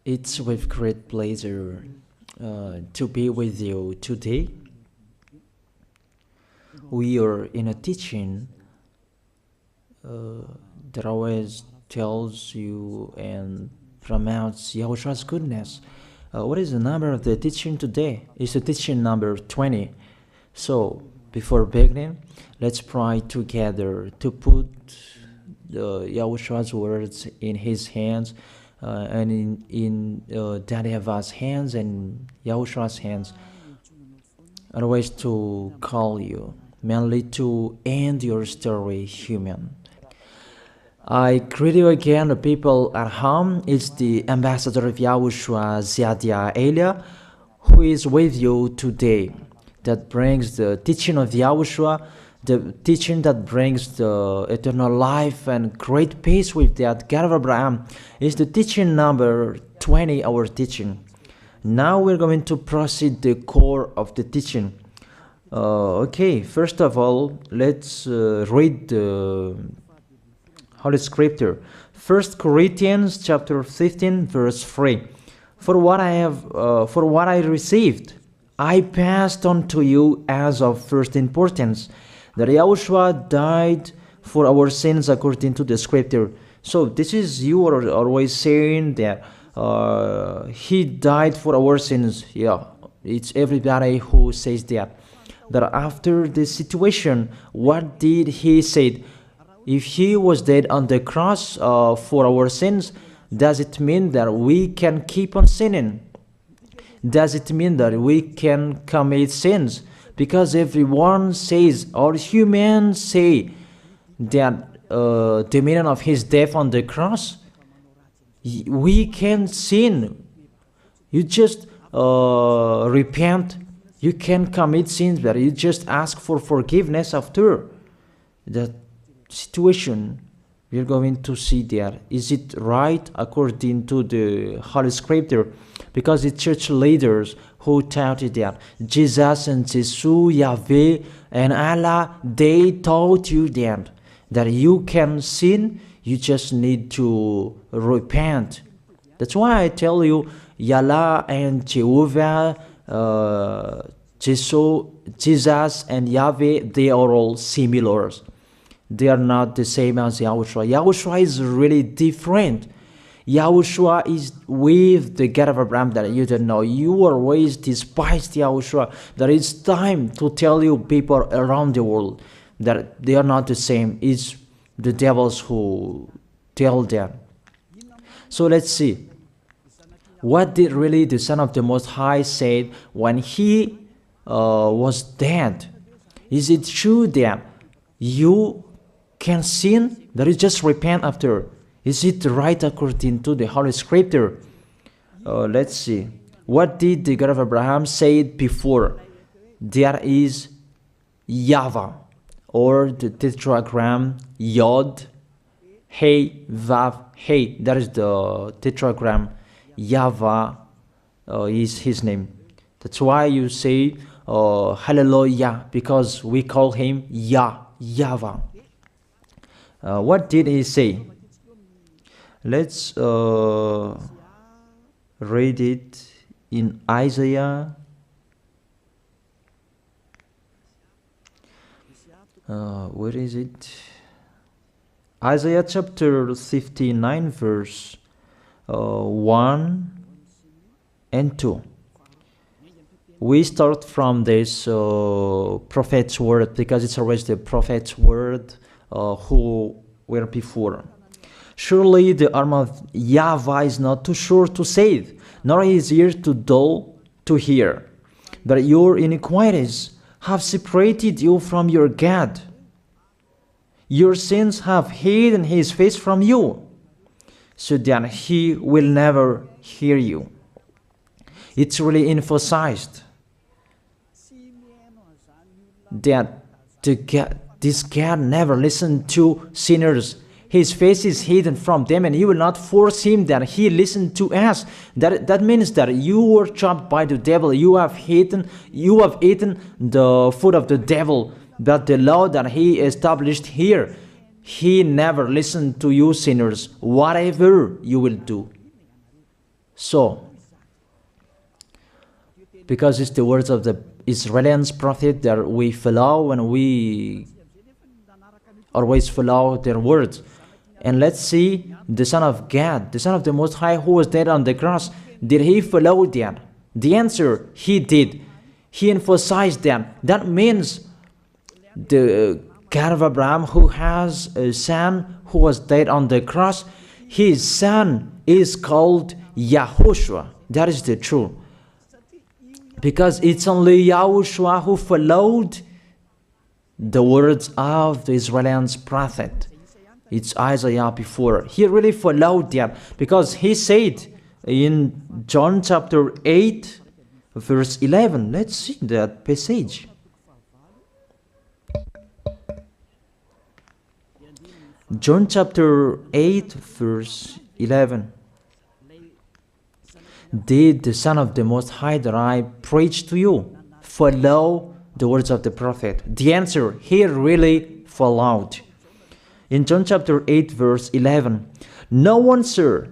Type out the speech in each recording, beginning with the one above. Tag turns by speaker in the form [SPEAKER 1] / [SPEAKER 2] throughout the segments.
[SPEAKER 1] It's with great pleasure to be with you today. We are in a teaching that always tells you and promotes Yahushua's goodness. What is the number of the teaching today? It's the teaching number 20. So, before beginning, let's pray together to put Yahushua's words in his hands and in Daddy YAHVAH's hands and Yahushua's hands. Otherwise, to call you, mainly to end your story human. I greet you again, the people at home. It's the ambassador of Yahushua, Ziadia Elia, who is with you today. That brings the teaching of Yahushua, the teaching that brings the eternal life and great peace with that God of Abraham. Is the teaching number 20, our teaching. Now we're going to proceed the core of the teaching. Okay, first of all, let's read the Holy Scripture. 1 Corinthians chapter 15, verse 3. For what I received, I passed on to you as of first importance, that Yahushua died for our sins according to the Scripture. So this is, you are always saying that he died for our sins. Yeah, it's everybody who says that. That after the situation, what did he say? If he was dead on the cross for our sins, does it mean that we can keep on sinning? Does it mean that we can commit sins? Because everyone says, all humans say that the meaning of his death on the cross, we can sin. You just repent. You can commit sins, but you just ask for forgiveness after that situation. We're going to see there. Is it right according to the Holy Scripture? Because the church leaders who taught it that Jesus and Jesus, Yahweh and Allah, they taught you that you can sin, you just need to repent. That's why I tell you, Yahlah and Jehovah, Jesus and Yahweh, they are all similar. They are not the same as Yahushua. Yahushua is really different. Yahushua is with the God of Abraham that you don't know. You always despised Yahushua. There is time to tell you people around the world that they are not the same. It's the devils who tell them. So let's see. What did really the Son of the Most High say when he was dead? Is it true that you can sin? That is just repent after. Is it right according to the Holy Scripture? Let's see. What did the God of Abraham say before? There is YAHVAH, or the tetragram Yod, Hey, Vav, Hey. That is the tetragram. YAHVAH is his name. That's why you say Hallelujah, because we call him YAHVAH. What did he say? Let's read it in Isaiah. Where is it? Isaiah chapter 59, verse 1 and 2. We start from this prophet's word, because it's always the prophet's word who were before. Surely the arm of YAHVAH is not too short to save, nor his ear too dull to hear. But your iniquities have separated you from your God. Your sins have hidden his face from you, so that he will never hear you. It's really emphasized that this God never listened to sinners. His face is hidden from them, and you will not force him that he listen to us. That means that you were trapped by the devil. You have eaten the food of the devil. But the law that he established here, he never listened to you sinners, whatever you will do. So, because it's the words of the Israeli prophet that we follow, and we always follow their words. And let's see the Son of God, the Son of the Most High, who was dead on the cross. Did he follow that? The answer, he did. He emphasized that. That means the God of Abraham, who has a son who was dead on the cross, his son is called YAHOSHUAH. That is the truth. Because it's only YAHOSHUAH who followed the words of the Israeli prophet. It's Isaiah before. He really followed that, because he said in John chapter 8, verse 11. Let's see that passage. John chapter 8, verse 11. Did the Son of the Most High that I preach to you follow the words of the prophet? The answer, he really followed. In John chapter 8, verse 11, no one, sir,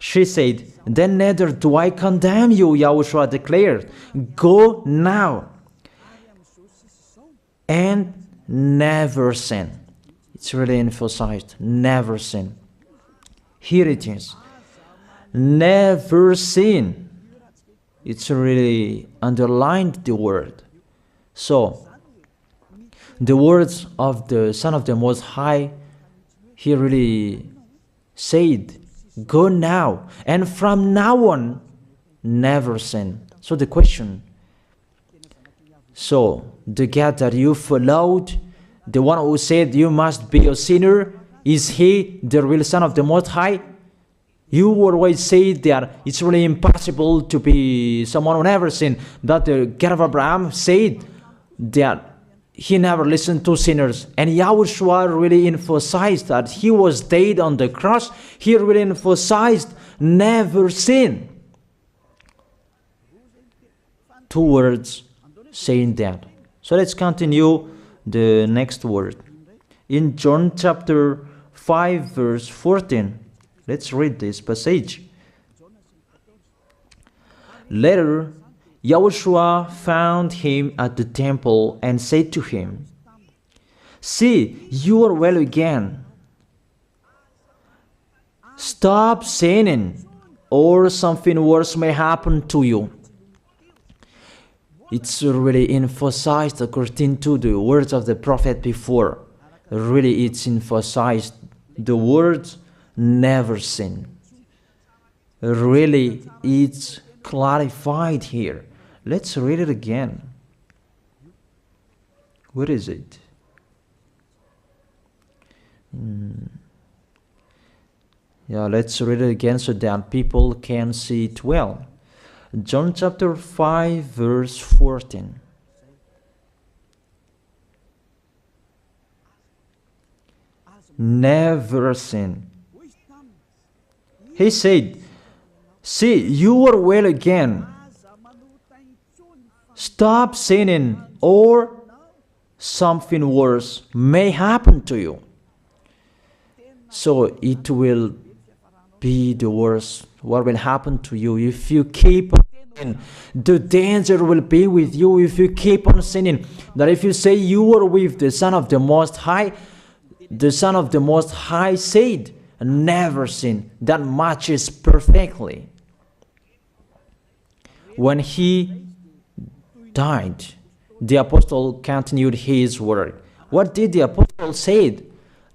[SPEAKER 1] she said, then neither do I condemn you, YAHOSHUAH declared. Go now and never sin. It's really emphasized, never sin. Here it is. Never sin. It's really underlined the word. So, the words of the Son of the Most High, he really said, go now, and from now on, never sin. So the question, so the God that you followed, the one who said you must be a sinner, is he the real Son of the Most High? You always say that it's really impossible to be someone who never sinned. But the God of Abraham said that he never listened to sinners. And YAHOSHUAH really emphasized that he was dead on the cross. He really emphasized never sin. Two words saying that. So let's continue the next word. In John chapter 5, verse 14. Let's read this passage. Later, YAHOSHUAH found him at the temple and said to him, see, you are well again. Stop sinning, or something worse may happen to you. It's really emphasized according to the words of the prophet before. Really, it's emphasized the words never sin. Really, it's clarified here. Let's read it again. Where is it? Yeah, let's read it again so that people can see it well. John chapter 5, verse 14. Never sin. He said, see, you are well again. Stop sinning, or something worse may happen to you. So it will be the worst. What will happen to you if you keep on sinning? The danger will be with you if you keep on sinning. That if you say you are with the Son of the Most High, the Son of the Most High said, never sin. That matches perfectly. When he died, the apostle continued his work. What did the apostle say?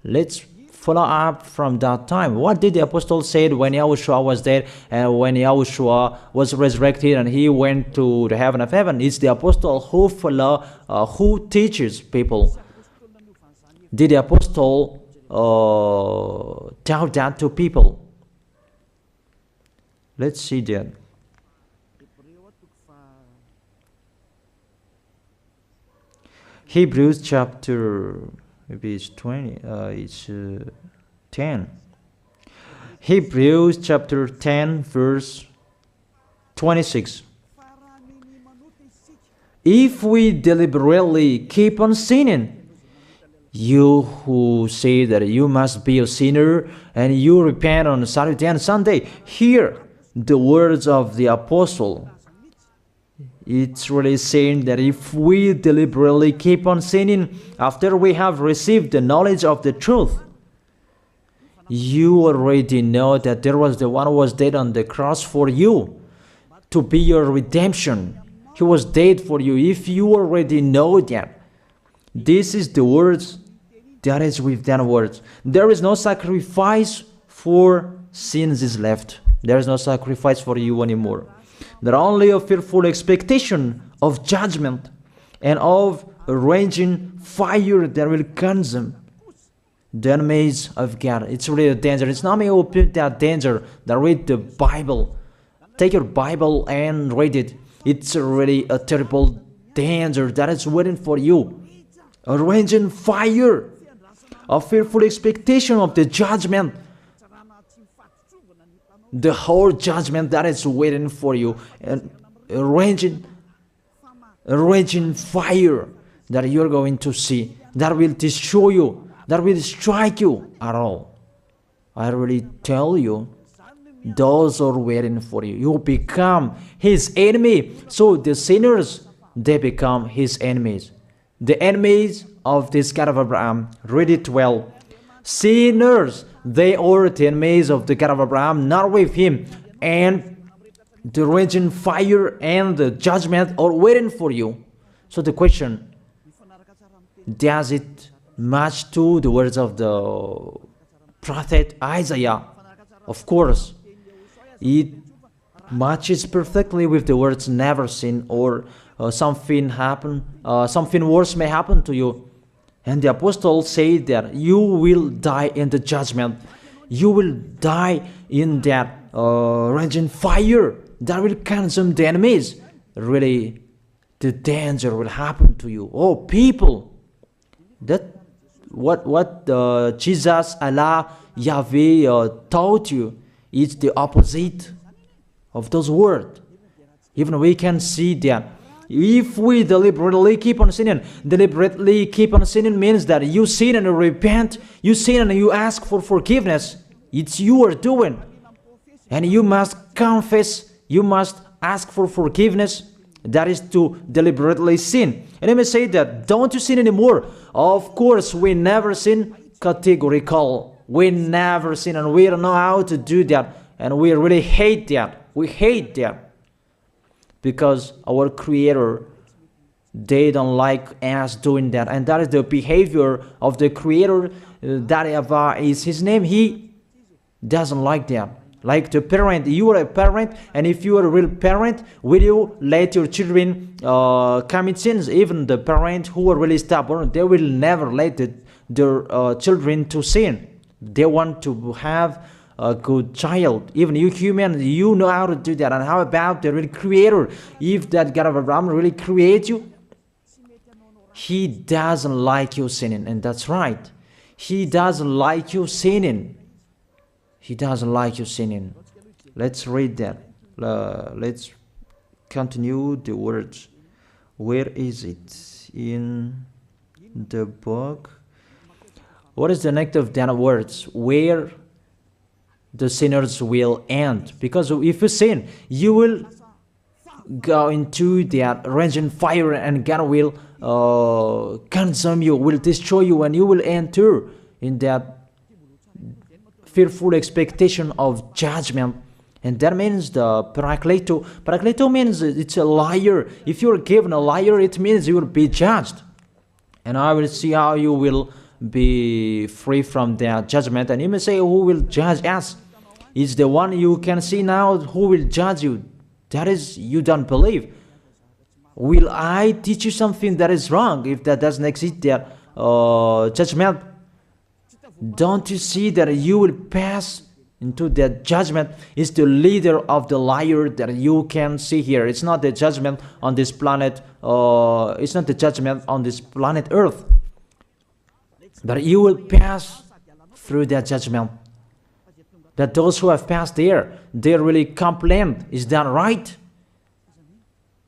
[SPEAKER 1] Let's follow up from that time. What did the apostle say when YAHOSHUAH was dead and when YAHOSHUAH was resurrected and he went to the heaven of heaven? It's the apostle who teaches people. Did the apostle tell that to people? Let's see that. Hebrews chapter, maybe it's 20, it's 10. Hebrews chapter 10, verse 26. If we deliberately keep on sinning, you who say that you must be a sinner and you repent on Saturday and Sunday, here the words of the apostle. It's really saying that if we deliberately keep on sinning after we have received the knowledge of the truth, you already know that there was the one who was dead on the cross for you to be your redemption. He was dead for you. If you already know that, this is the words that is with that words. There is no sacrifice for sins is left. There is no sacrifice for you anymore. There are only a fearful expectation of judgment and of a raging fire that will consume the enemies of God. It's really a danger. It's not me who put that danger that read the Bible. Take your Bible and read it. It's really a terrible danger that is waiting for you. A raging fire, a fearful expectation of the judgment. The whole judgment that is waiting for you. And a raging fire that you're going to see, that will destroy you, that will strike you at all. I really tell you, those are waiting for you. You become his enemy. So the sinners, they become his enemies. The enemies of this God of Abraham. Read it well. Sinners, they are the enemies of the God of Abraham, not with him. And the raging fire and the judgment are waiting for you. So the question, does it match to the words of the prophet Isaiah? Of course. It matches perfectly with the words never sin, or something worse may happen to you. And the apostle said that you will die in the judgment. You will die in that raging fire that will consume the enemies. Really, the danger will happen to you. Oh, people, that what Jesus, Allah, Yahweh taught you, it's the opposite of those words. Even we can see that if we deliberately keep on sinning means that you sin and you repent, you sin and you ask for forgiveness. It's you are doing. And you must confess, you must ask for forgiveness. That is to deliberately sin. And I may say that, don't you sin anymore? Of course, we never sin. Categorical. We never sin, and we don't know how to do that. And we really hate that. We hate that. Because our Creator, they don't like us doing that. And that is the behavior of the Creator. That YAHVAH is his name. He doesn't like that. Like the parent, you are a parent, and if you are a real parent, will you let your children commit sins? Even the parent who are really stubborn, they will never let their children to sin. They want to have a good child. Even you human, you know how to do that. And how about the real Creator? If that God of Abraham really creates you, he doesn't like you sinning. And that's right. He doesn't like you sinning. He doesn't like you sinning. Let's read that. Let's continue the words. Where is it? In the book. What is the next of that words? Where the sinners will end. Because if you sin, you will go into that raging fire, and God will consume you, will destroy you, and you will enter in that fearful expectation of judgment. And that means the parakleto. Parakleto means it's a liar. If you're given a liar, it means you will be judged. And I will see how you will be free from that judgment. And you may say, who will judge us? It's the one you can see now who will judge you. That is, you don't believe. Will I teach you something that is wrong if that doesn't exist, that judgment? Don't you see that you will pass into that judgment? Is the leader of the liar that you can see here. It's not the judgment on this planet. It's not the judgment on this planet Earth. But you will pass through that judgment. That those who have passed there, they really complain. Is that right?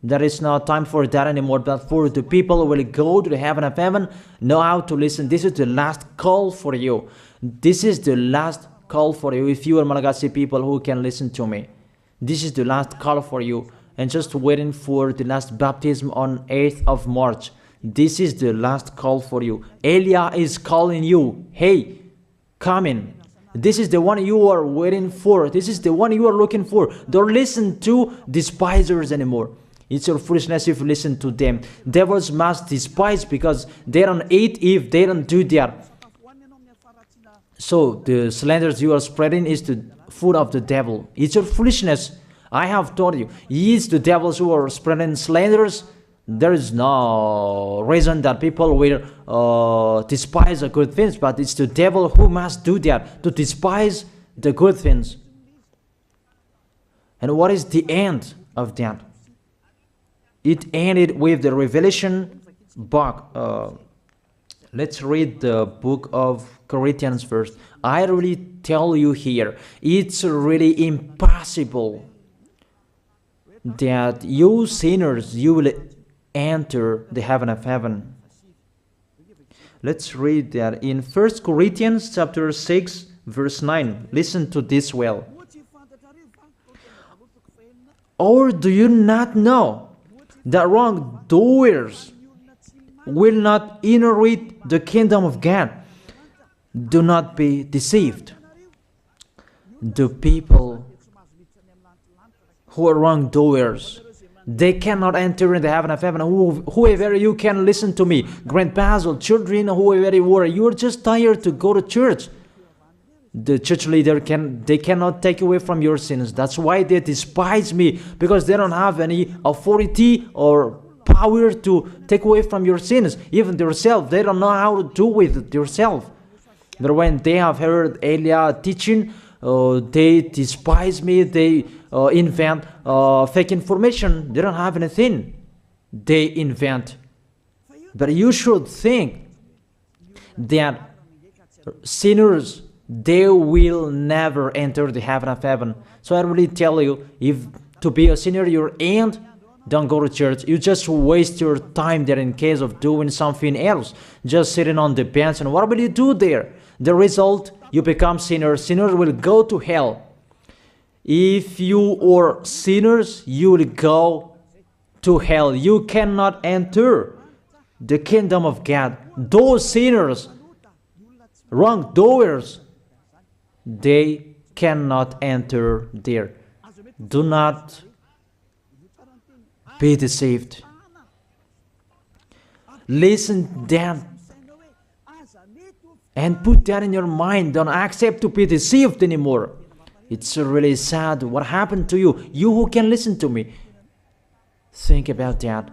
[SPEAKER 1] There is no time for that anymore. But for the people who will go to the heaven of heaven, know how to listen. This is the last call for you. This is the last call for you. If you are Malagasy people who can listen to me, This is the last call for you. And just waiting for the last baptism on 8th of March. This is the last call for you. Elia is calling you. Hey, come in. This is the one you are waiting for. This is the one you are looking for. Don't listen to despisers anymore. It's your foolishness if you listen to them. Devils must despise because they don't eat if they don't do that. So the slanders you are spreading is the food of the devil. It's your foolishness. I have told you. It's the devils who are spreading slanders. There is no reason that people will despise the good things, but it's the devil who must do that, to despise the good things. And what is the end of that? It ended with the Revelation book. Let's read the book of Corinthians first. I really tell you here, it's really impossible that you sinners, you will enter the heaven of heaven. Let's read that in 1 Corinthians chapter 6 verse 9. Listen to this well. Or do you not know that wrongdoers will not inherit the kingdom of God? Do not be deceived. The people who are wrongdoers, they cannot enter in the heaven of heaven. Whoever you can listen to me, grandpas or children, whoever you are, you are just tired to go to church. The church leader they cannot take away from your sins. That's why they despise me, because they don't have any authority or power to take away from your sins. Even themselves, they don't know how to do with it themselves. But when they have heard Elia teaching, they despise me. They invent fake information. They don't have anything. They invent. But you should think that sinners, they will never enter the heaven of heaven. So I really tell you, if to be a sinner you're in, don't go to church. You just waste your time there in case of doing something else. Just sitting on the bench, and what will you do there? The result, you become sinners. Sinners will go to hell. If you are sinners, you will go to hell. You cannot enter the kingdom of God. Those sinners, wrongdoers, they cannot enter there. Do not be deceived. Listen to them and put that in your mind. Don't accept to be deceived anymore. It's really sad what happened to you. You who can listen to me, think about that.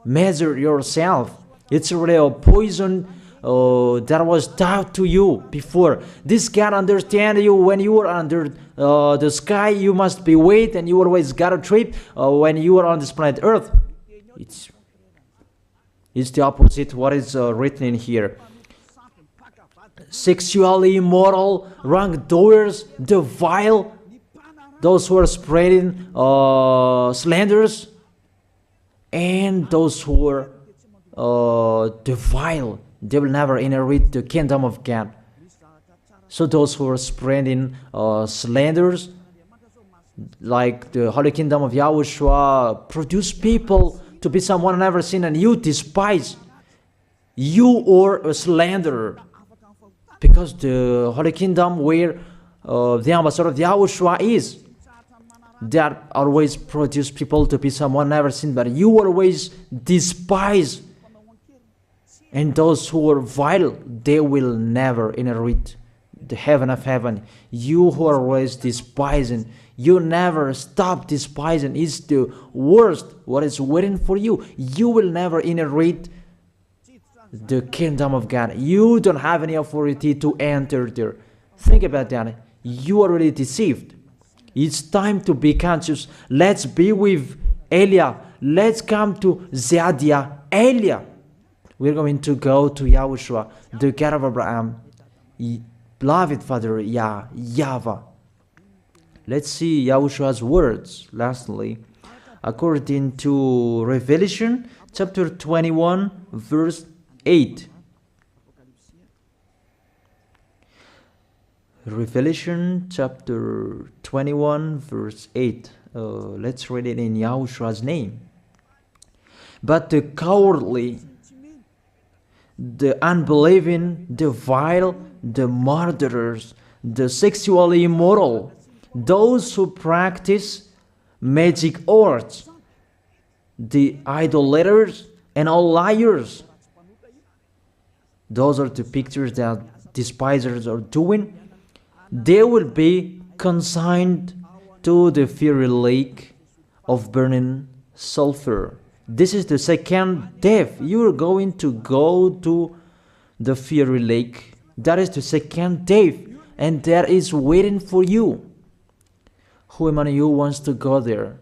[SPEAKER 1] Measure yourself. It's really a poison that was taught to you before. This God understand you when you are under the sky. You must be wait, and you always got a trip when you are on this planet Earth. It's the opposite what is written in here. Sexually immoral, wrongdoers, the vile, those who are spreading slanders, and those who are the vile, they will never inherit the kingdom of God. So those who are spreading slanders, like the Holy Kingdom of YAHOSHUAH, produce people to be someone never seen, and you despise. You are a slanderer. Because the Holy Kingdom where the ambassador of YAHOSHUAH is, that always produce people to be someone never seen, but you always despise. And those who are vile, they will never inherit the heaven of heaven. You who are always despising, you never stop despising. It's the worst what is waiting for you. You will never inherit the kingdom of God. You don't have any authority to enter there. Think about that. You are already deceived. It's time to be conscious. Let's be with Elia. Let's come to Zadiah. Elia. We're going to go to YAHOSHUAH, the God of Abraham, beloved Father YAHVAH. Let's see YAHOSHUAH's words. Lastly, according to Revelation chapter 21 verse 8. Revelation chapter 21 verse 8. Let's read it in Yahoshua's name. But the cowardly, the unbelieving, the vile, the murderers, the sexually immoral, those who practice magic arts, the idolaters, and all liars. Those are the pictures that despisers are doing. They will be consigned to the fiery lake of burning sulfur. This is the second death. You are going to go to the fiery lake. That is the second death, and that is waiting for you. Who among you wants to go there?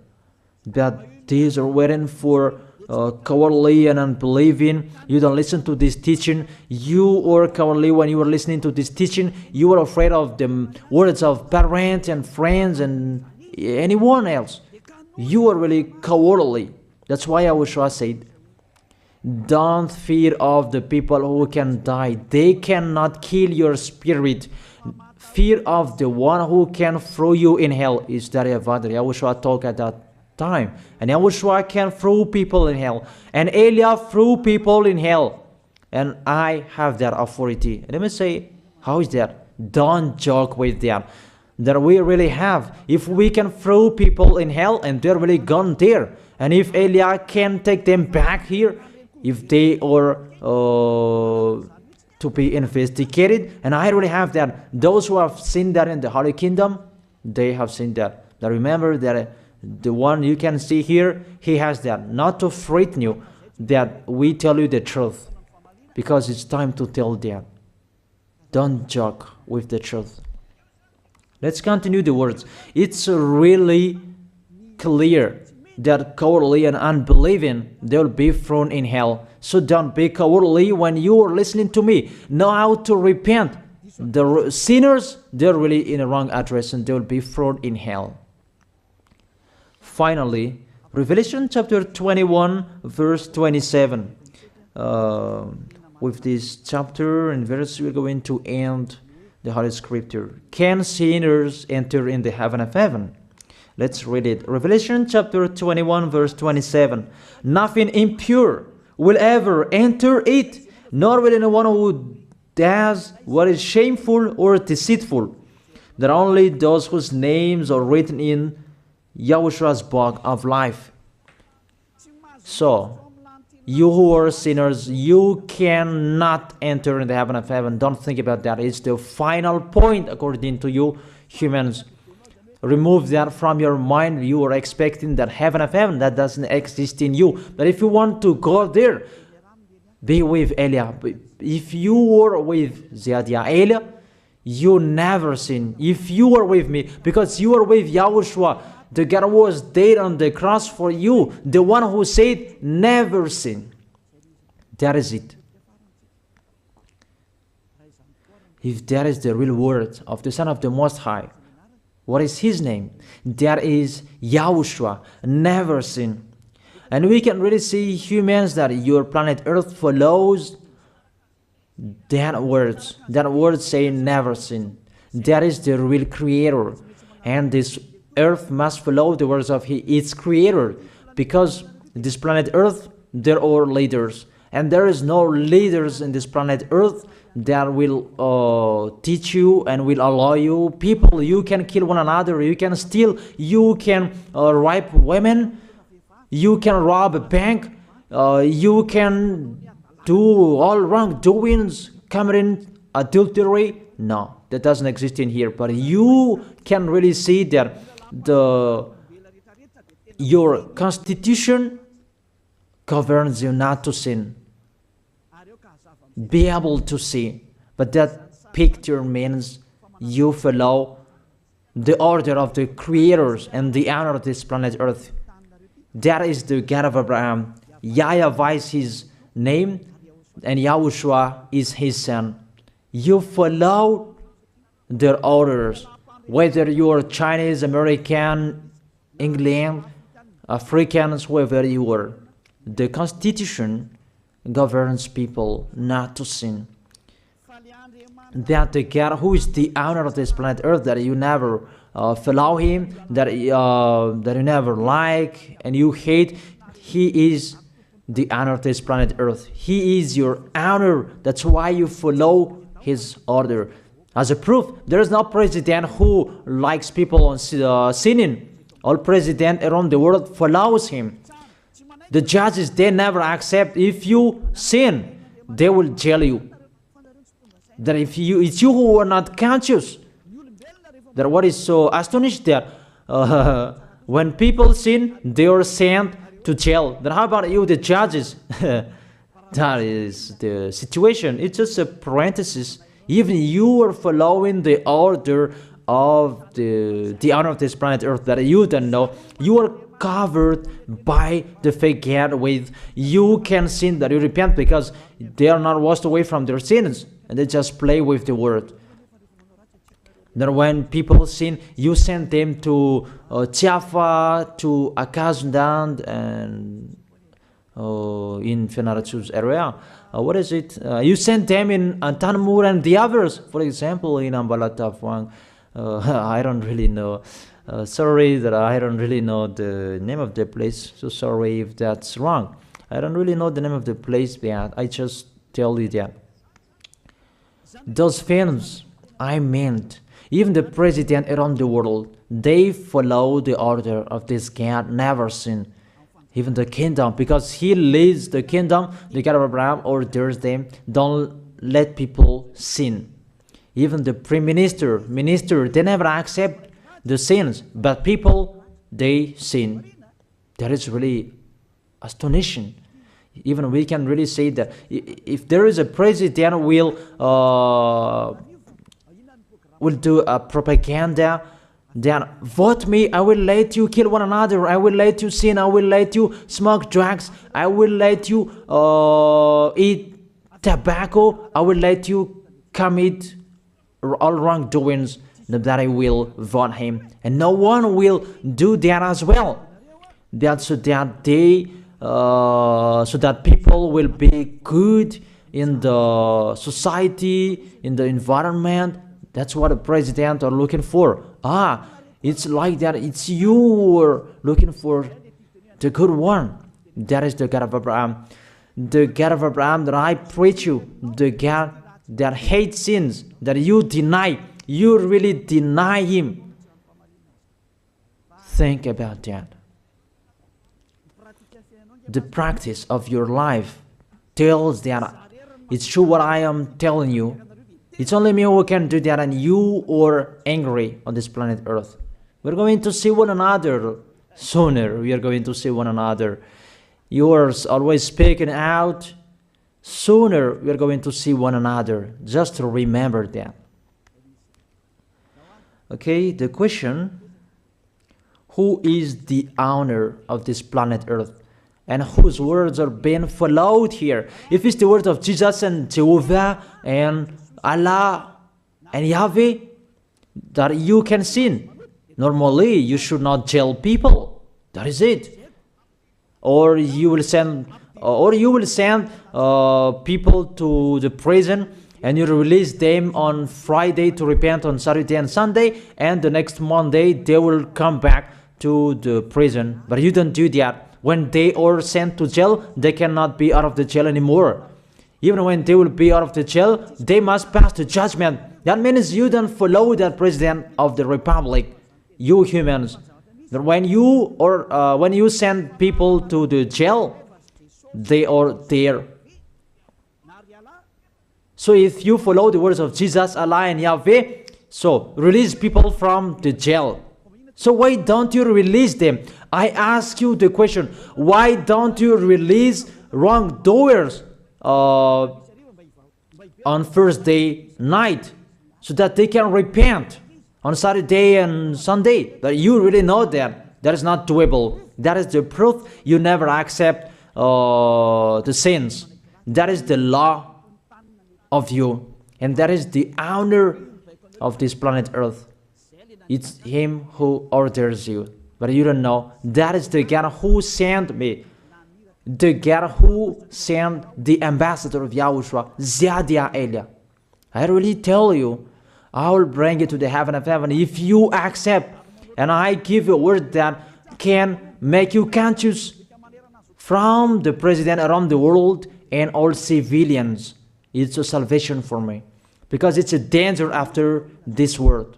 [SPEAKER 1] That these are waiting for cowardly and unbelieving. You don't listen to this teaching. You are cowardly when you are listening to this teaching. You are afraid of the words of parents and friends and anyone else. You are really cowardly. That's why YAHOSHUAH said, don't fear of the people who can die. They cannot kill your spirit. Fear of the one who can throw you in hell. Is that YAHOSHUAH talked at that time. And YAHOSHUAH can throw people in hell. And Elia threw people in hell. And I have that authority. Let me say, how is that? Don't joke with that. That we really have. If we can throw people in hell and they're really gone there. And if Elia can take them back here, if they are to be investigated, and I really have that. Those who have seen that in the Holy Kingdom, they have seen that. Now remember that the one you can see here, he has that. Not to frighten you, that we tell you the truth, because it's time to tell that. Don't joke with the truth. Let's continue the words. It's really clear that cowardly and unbelieving, they'll be thrown in hell. So don't be cowardly when you are listening to me. Know how to repent. The sinners, they're really in the wrong address and they'll be thrown in hell. Finally, Revelation chapter 21, verse 27. With this chapter and verse, we're going to end the Holy Scripture. Can sinners enter in the heaven of heaven? Let's read it. Revelation chapter 21, verse 27. Nothing impure will ever enter it, nor will anyone who does what is shameful or deceitful. That only those whose names are written in YAHOSHUAH's book of life. So, you who are sinners, you cannot enter in the heaven of heaven. Don't think about that. It's the final point according to you humans. Remove that from your mind. You are expecting that heaven of heaven that doesn't exist in you. But if you want to go there, be with Elia. If you were with Elia, you never sin. If you are with me, because you are with YAHOSHUAH, the God was dead on the cross for you, the one who said never sin. That is it. If that is the real word of the Son of the Most High, what is his name? That is YAHOSHUAH, never sin. And we can really see humans that your planet Earth follows that words. That word saying never sin. That is the real creator. And this Earth must follow the words of its creator. Because this planet Earth, there are leaders. And there is no leaders in this planet Earth that will teach you and will allow you. People, you can kill one another, you can steal, you can rape women, you can rob a bank, you can do all wrongdoings, committing adultery. No, that doesn't exist in here. But you can really see that your constitution governs you not to sin. Be able to see. But that picture means you follow the order of the creators and the honor of this planet Earth. That is the God of Abraham. YAHVAH is his name and YAHOSHUAH is his son. You follow their orders. Whether you are Chinese, American, England, Africans, whoever you are. The Constitution governs people not to sin. that the God who is the owner of this planet Earth, that you never follow him, that you never like and you hate, he is the owner of this planet Earth. He is your owner. That's why you follow his order. As a proof, there is no president who likes people on sinning. All president around the world follows him. The judges, they never accept if you sin, they will jail you. That if it's you who are not conscious. That what is so astonished that when people sin, they are sent to jail. Then how about you, the judges? That is the situation. It's just a parenthesis. Even you are following the order of the owner of this planet Earth that you don't know. You are covered by the fake God with you can sin, that you repent, because they are not washed away from their sins and they just play with the word. That when people sin, you send them to YAHVAH, to Akazundand, and in Fenarachu's area. What is it? You send them in Tanmur and the others. For example, in Ambalatafwang, I don't really know. Sorry that I don't really know the name of the place. So sorry if that's wrong. I don't really know the name of the place, but I just tell you that. Those films, I meant, even the president around the world, they follow the order of this God, never sin. Even the kingdom, because he leads the kingdom, the God of Abraham orders them, don't let people sin. Even the prime minister, they never accept the sins, but people, they sin. That is really astonishing. Even we can really say that if there is a president will do a propaganda, then vote me, I will let you kill one another, I will let you sin, I will let you smoke drugs, I will let you eat tobacco, I will let you commit all wrongdoings, that I will vote him. And no one will do that as well. That's so that they so that people will be good in the society, in the environment. That's what the president are looking for. It's like that. It's you who are looking for the good one. That is the God of Abraham. The God of Abraham that I preach you. The God that hates sins, that you deny. You really deny him. Think about that. The practice of your life tells that it's true what I am telling you. It's only me who can do that, and you are angry on this planet Earth. We're going to see one another sooner. We are going to see one another. You are always speaking out. Sooner we are going to see one another. Just to remember that. Okay, the question, who is the owner of this planet Earth? And whose words are being followed here? If it's the words of Jesus and Jehovah and Allah and Yahweh, that you can sin. Normally, you should not jail people. That is it. Or you will send, people to the prison, and you release them on Friday to repent on Saturday and Sunday, and the next Monday they will come back to the prison. But you don't do that. When they are sent to jail, they cannot be out of the jail anymore. Even when they will be out of the jail, they must pass the judgment. That means you don't follow that president of the republic, you humans. That when you send people to the jail, they are there. So if you follow the words of Jesus, Allah and Yahweh, so release people from the jail. So why don't you release them? I ask you the question, why don't you release wrongdoers on Thursday night so that they can repent on Saturday and Sunday? That you really know that. That is not doable. That is the proof you never accept the sins. That is the law of you. And that is the owner of this planet Earth. It's him who orders you. But you don't know. That is the God who sent me. The God who sent the ambassador of YAHOSHUAH, Zadia Elia. I really tell you, I will bring you to the heaven of heaven if you accept. And I give you a word that can make you conscious from the president around the world and all civilians. It's a salvation for me, because it's a danger after this world.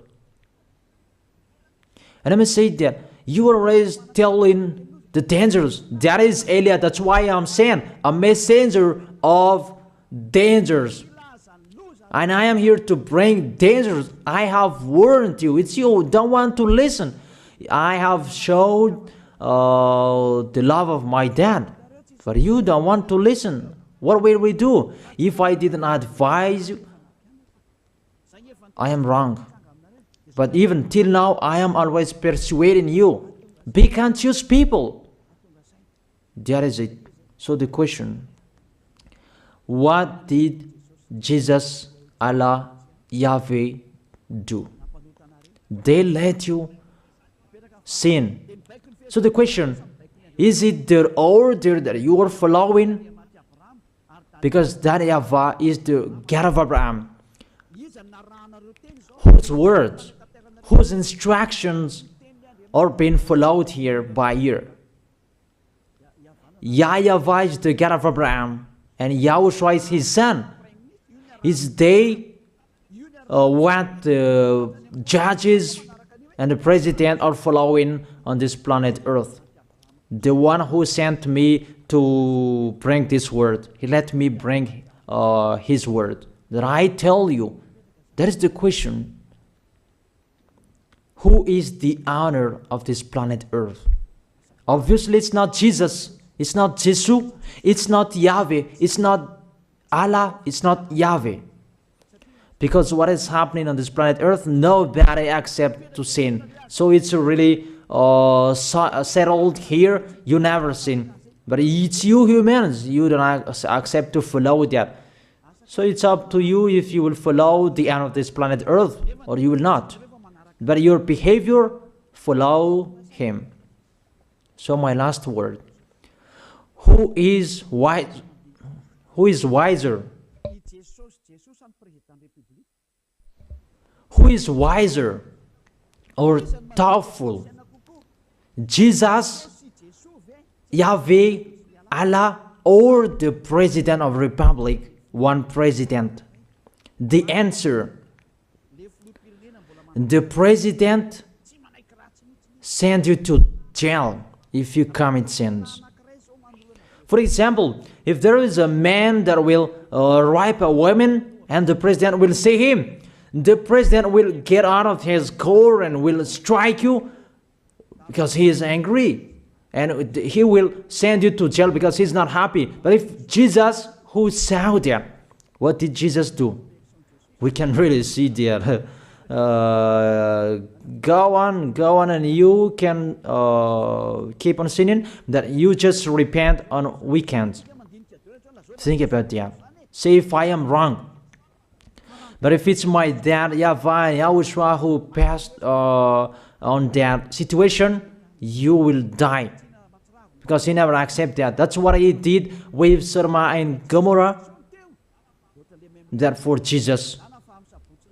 [SPEAKER 1] And I must say that you are always telling the dangers. That is Elia. That's why I'm saying a messenger of dangers. And I am here to bring dangers. I have warned you. It's you don't want to listen. I have showed the love of my dad, but you don't want to listen. What will we do? If I didn't advise you, I am wrong. But even till now, I am always persuading you. Be conscious people. That is it. So the question, what did Jesus, Allah, Yahweh do? They let you sin. So the question, is it their order that you are following? Because that YAHVAH is the God of Abraham, whose words, whose instructions are being followed here by year. YAHVAH is the God of Abraham, and YAHOSHUAH is his son. Is they what the judges and the president are following on this planet Earth. The one who sent me to bring this word, he let me bring his word. That I tell you, that is the question. Who is the owner of this planet Earth? Obviously, it's not Jesus. It's not Jesus. It's not Yahweh. It's not Allah. It's not Yahweh. Because what is happening on this planet Earth, nobody accepts to sin. So it's really settled here. You never sin. But it's you humans. You don't accept to follow that. So it's up to you if you will follow the end of this planet Earth or you will not. But your behavior, follow him. So my last word. Who is wise? Who is wiser? Who is wiser or thoughtful? Jesus, Yahweh, Allah, or the President of Republic, one president? The answer, the president sends you to jail if you commit sins. For example, if there is a man that will rape a woman and the president will see him, the president will get out of his car and will strike you because he is angry. And he will send you to jail because he's not happy. But if Jesus, who saw that, what did Jesus do? We can really see that. Go on, and you can keep on sinning, that you just repent on weekends. Think about that. Say if I am wrong. But if it's my dad, YAHVAH, YAHOSHUAH, who passed on that situation, you will die. Because he never accepted that. That's what he did with Sodom and Gomorrah. Therefore, Jesus,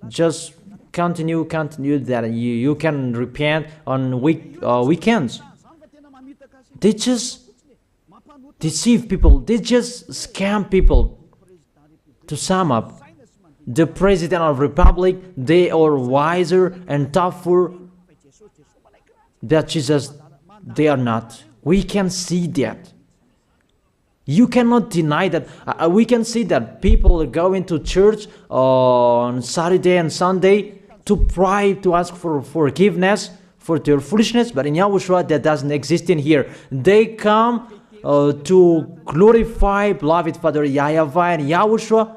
[SPEAKER 1] just continue that you can repent on weekends. They just deceive people. They just scam people. To sum up, the President of Republic, they are wiser and tougher than Jesus. They are not. We can see that. You cannot deny that. We can see that people are going to church on Saturday and Sunday to pray, to ask for forgiveness for their foolishness. But in YAHOSHUAH, that doesn't exist in here. They come to glorify beloved Father YAHVAH and YAHOSHUAH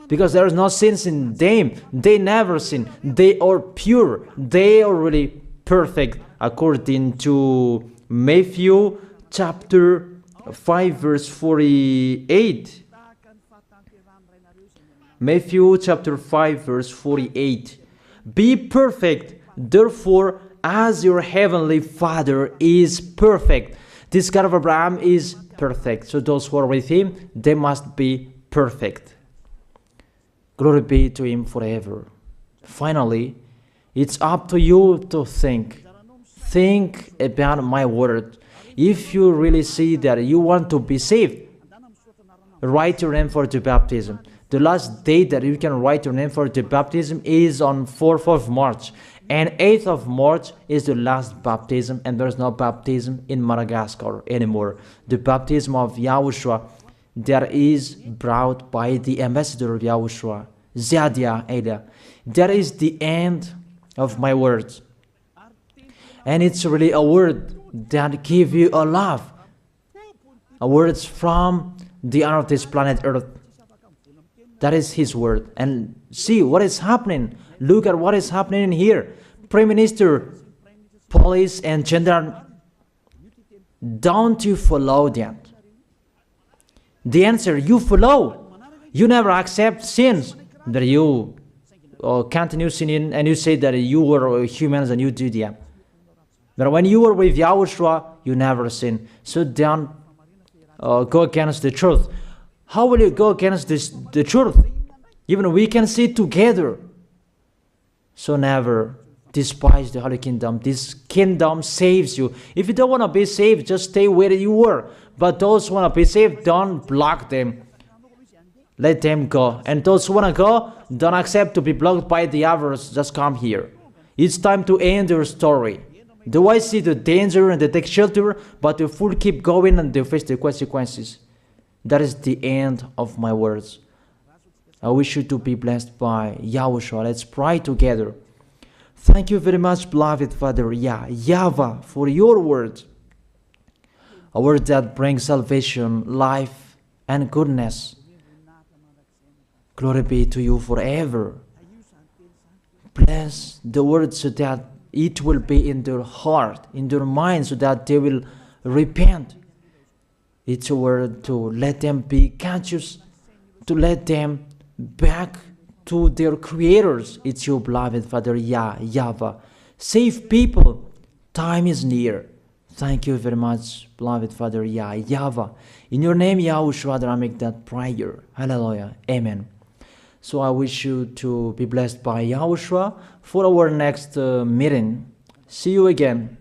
[SPEAKER 1] because there is no sins in them. They never sin. They are pure. They are really perfect according to Matthew chapter 5 verse 48. Matthew chapter 5 verse 48. Be perfect, therefore, as your heavenly Father is perfect. This God of Abraham is perfect. So those who are with him, they must be perfect. Glory be to Him forever. Finally, it's up to you to think. Think about my word. If you really see that you want to be saved, write your name for the baptism. The last date that you can write your name for the baptism is on 4th of March. And 8th of March is the last baptism, and there's no baptism in Madagascar anymore. The baptism of Yahushua that is brought by the ambassador of Yahushua, Zadia Ada. That is the end of my words. And it's really a word that gives you a love. A words from the honor of this planet Earth. That is His word. And see what is happening. Look at what is happening in here. Prime Minister, police, and gendarme. Don't you follow that? The answer, you follow. You never accept sins. That you continue sinning and you say that you were humans and you do that. But when you were with Yahushua, you never sin. So don't go against the truth. How will you go against the truth? Even we can see together. So never despise the Holy Kingdom. This kingdom saves you. If you don't want to be saved, just stay where you were. But those who want to be saved, don't block them. Let them go. And those who want to go, don't accept to be blocked by the others. Just come here. It's time to end your story. Do I see the danger and they take shelter, but the fool keep going and they face the consequences? That is the end of my words. I wish you to be blessed by Yahushua. Let's pray together. Thank you very much, beloved Father YAHVAH, for your word. A word that brings salvation, life, and goodness. Glory be to you forever. Bless the word so that it will be in their heart, in their mind, so that they will repent. It's a word to let them be conscious, to let them back to their creators. It's your beloved Father YAHVAH. Save people. Time is near. Thank you very much, beloved Father YAHVAH. In your name, Yahushua, that I make that prayer. Hallelujah. Amen. So I wish you to be blessed by Yahushua for our next meeting. See you again.